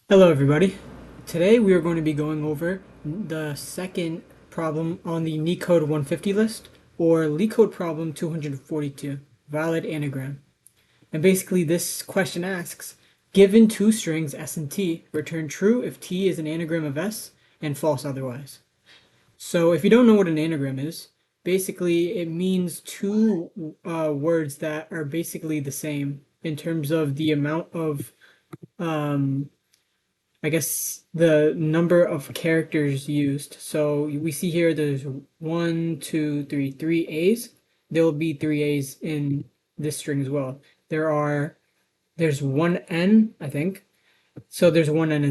Hello everybody. Today we are going to be going over the second problem on the neetcode 150 list, or leetcode problem 242, valid anagram. And basically this question asks, given two strings s and t, return true if t is an anagram of s and false otherwise. So if you don't know what an anagram is, basically it means two words that are basically the same in terms of the amount of um, I guess the number of characters used. So we see here there's one, two, three A's. There will be three A's in this string as well. There's one N, I think. So there's one N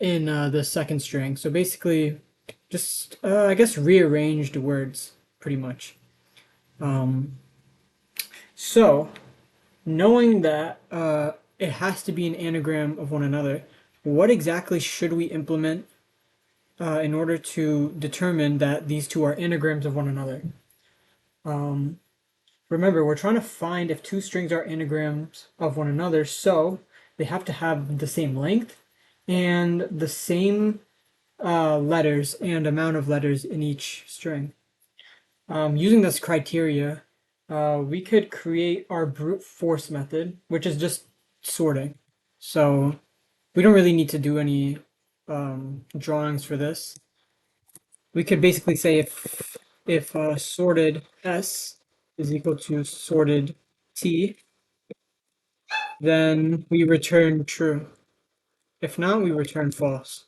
in the second string. So basically, just I guess rearranged words pretty much. Um, so knowing that it has to be an anagram of one another, what exactly should we implement in order to determine that these two are anagrams of one another? Um, Remember, we're trying to find if two strings are anagrams of one another, so they have to have the same length and the same letters and amount of letters in each string. Using this criteria, we could create our brute force method, which is just sorting. So we don't really need to do any drawings for this. We could basically say if sorted S is equal to sorted T, then we return true. If not, we return false.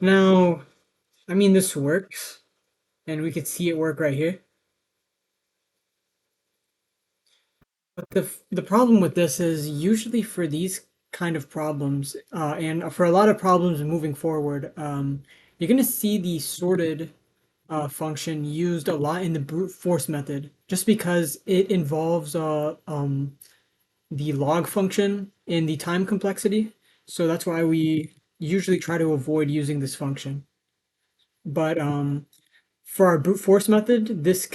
Now, I mean, this works, and we could see it work right here. But the problem with this is usually for these kind of problems, and for a lot of problems moving forward, you're going to see the sorted function used a lot in the brute force method, just because it involves the log function in the time complexity. So that's why we usually try to avoid using this function. But for our brute force method, this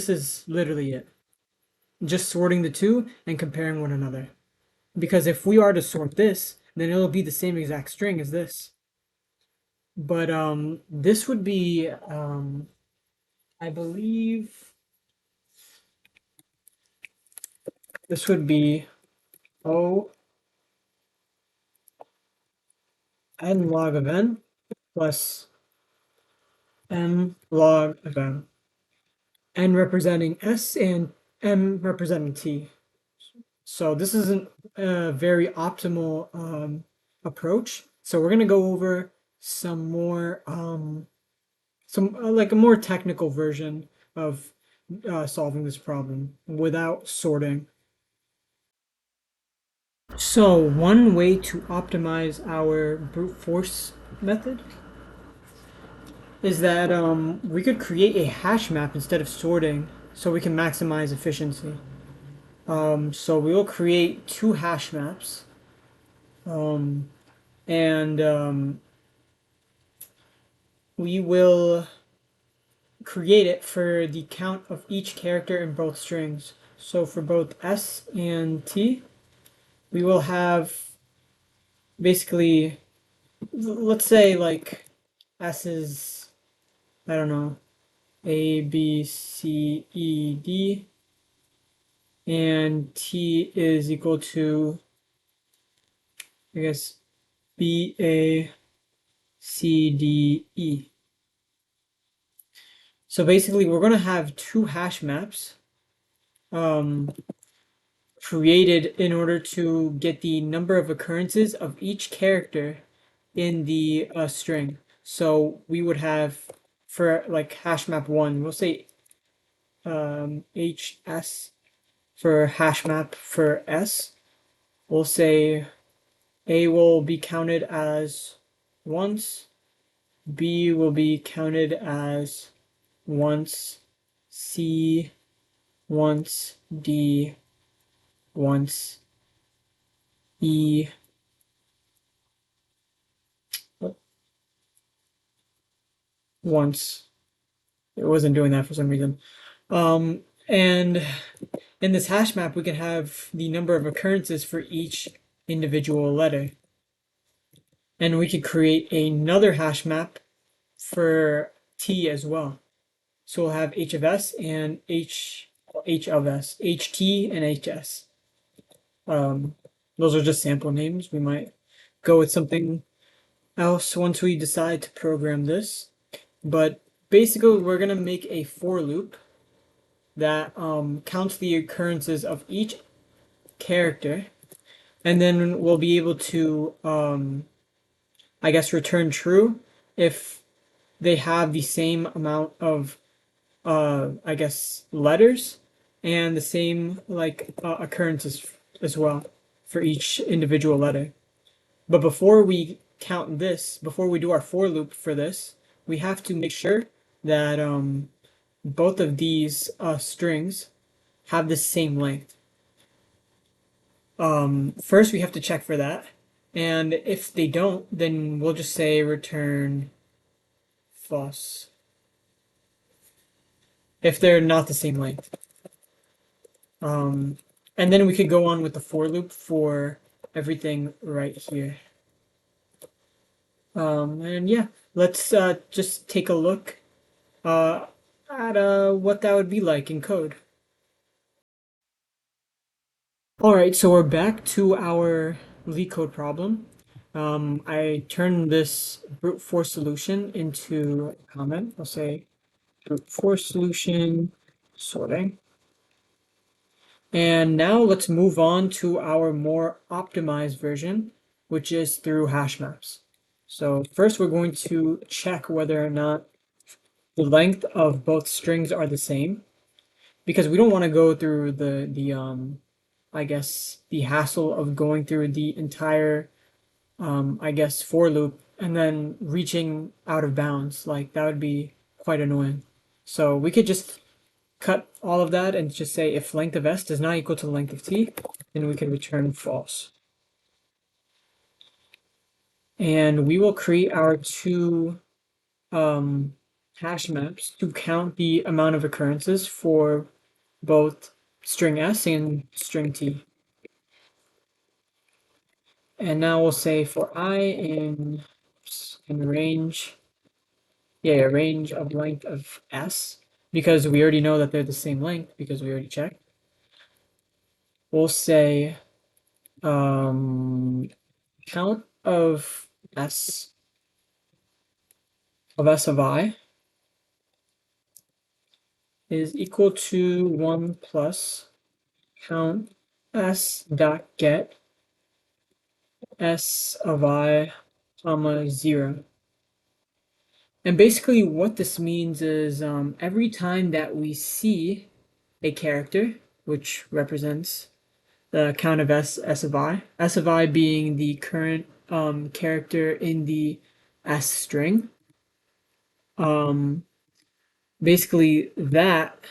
is literally it. Just sorting the two and comparing one another. Because if we are to sort this, then it'll be the same exact string as this. But this would be I believe this would be O n log of n plus m log of n representing s and m representing t. So this isn't a very optimal approach. So we're gonna go over some more like a more technical version of solving this problem without sorting. So one way to optimize our brute force method is that we could create a hash map instead of sorting so we can maximize efficiency. So we will create two hash maps, um, and we will create it for the count of each character in both strings. So for both S and T, we will have basically, let's say like S is, I don't know, A, B, C, E, D, and T is equal to, I guess, B, A, C, D, E. So basically, we're going to have two hash maps um, created in order to get the number of occurrences of each character in the string. So we would have, for like hash map 1, we'll say HS for hash map for S. We'll say A will be counted as once, B will be counted as once, C once, D once, E once. It wasn't doing that for some reason. And in this hash map, we can have the number of occurrences for each individual letter. And we could create another hash map for t as well. So we'll have h of s and h of s, ht and hs. Um, those are just sample names. We might go with something else once we decide to program this. But basically, we're going to make a for loop that counts the occurrences of each character, and then we'll be able to, I guess, return true if they have the same amount of, I guess, letters and the same like occurrences as well for each individual letter. But before we count this, before we do our for loop for this, we have to make sure that both of these strings have the same length. First, we have to check for that. And if they don't, then we'll just say return false. If they're not the same length. And then we could go on with the for loop for everything right here. And yeah, let's just take a look at what that would be like in code. All right, so we're back to our LeetCode problem. I turned this brute force solution into a comment. I'll say brute force solution sorting. And now let's move on to our more optimized version, which is through hash maps. So first we're going to check whether or not the length of both strings are the same, because we don't want to go through the I guess the hassle of going through the entire I guess for loop and then reaching out of bounds. Like that would be quite annoying. So we could just cut all of that and just say if length of s does not equal to the length of t, then we can return false. And we will create our two hash maps to count the amount of occurrences for both string s and string t. And now we'll say for I in range, yeah, range of length of s, because we already know that they're the same length because we already checked. We'll say count of s of I is equal to 1 plus count s dot get s of I comma 0. And basically what this means is every time that we see a character, which represents the count of s of I being the current character in the s string, basically that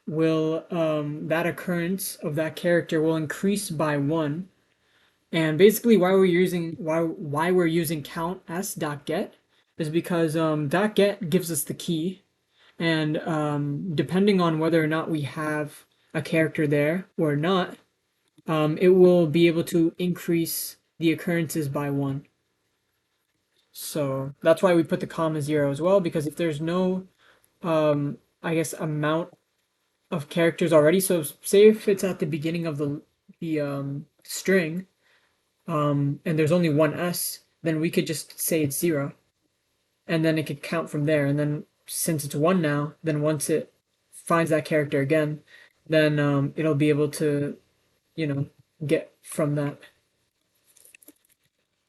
will that occurrence of that character will increase by 1. And basically why we're using count s dot get is because dot get gives us the key, and depending on whether or not we have a character there or not, it will be able to increase the occurrences by 1. So that's why we put the comma 0 as well, because if there's no I guess amount of characters already, so say if it's at the beginning of the string, and there's only one s, then we could just say it's 0, and then it could count from there. And then since it's 1 now, then once it finds that character again, then it'll be able to, get from that.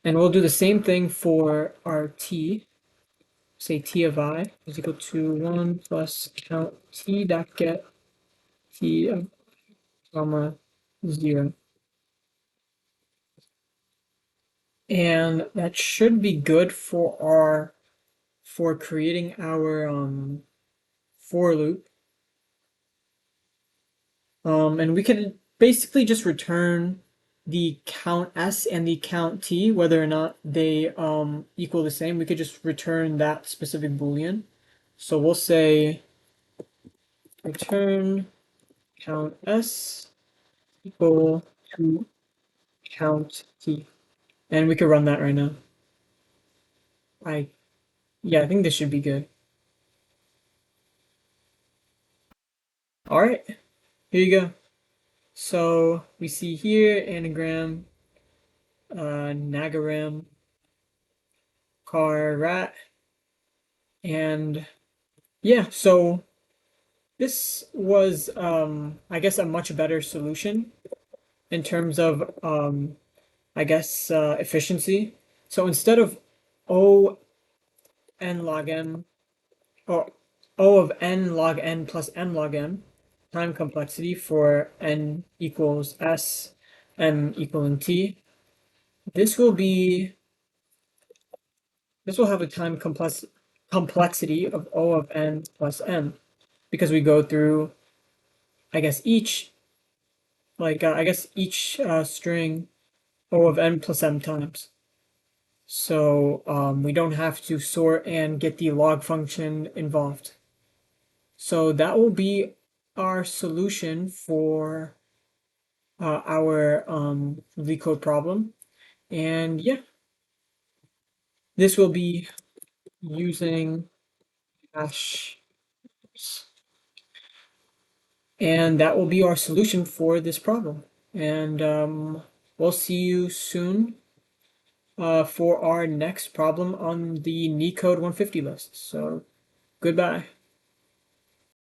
And we'll do the same thing for our t. Say t of I is equal to 1 plus count t dot get t of comma 0. And that should be good for creating our for loop. And we could basically just return the count s and the count t, whether or not they equal the same. We could just return that specific boolean. So we'll say return count s equal to count t, and we could run that right now. I Yeah, I think this should be good. All right, here you go. So we see here anagram, nagram, car, rat, and yeah. So this was, I guess, a much better solution in terms of, I guess, efficiency. So instead of O n log m, or O of n log n plus m log m, time complexity for n equals s, m equaling t, this will be, this will have a time complexity of O of n plus m, because we go through, I guess, each string O of n plus m times. So we don't have to sort and get the log function involved. So that will be our solution for our LeetCode problem. And yeah, this will be using hash, and that will be our solution for this problem. And we'll see you soon for our next problem on the neetcode 150 list. So goodbye.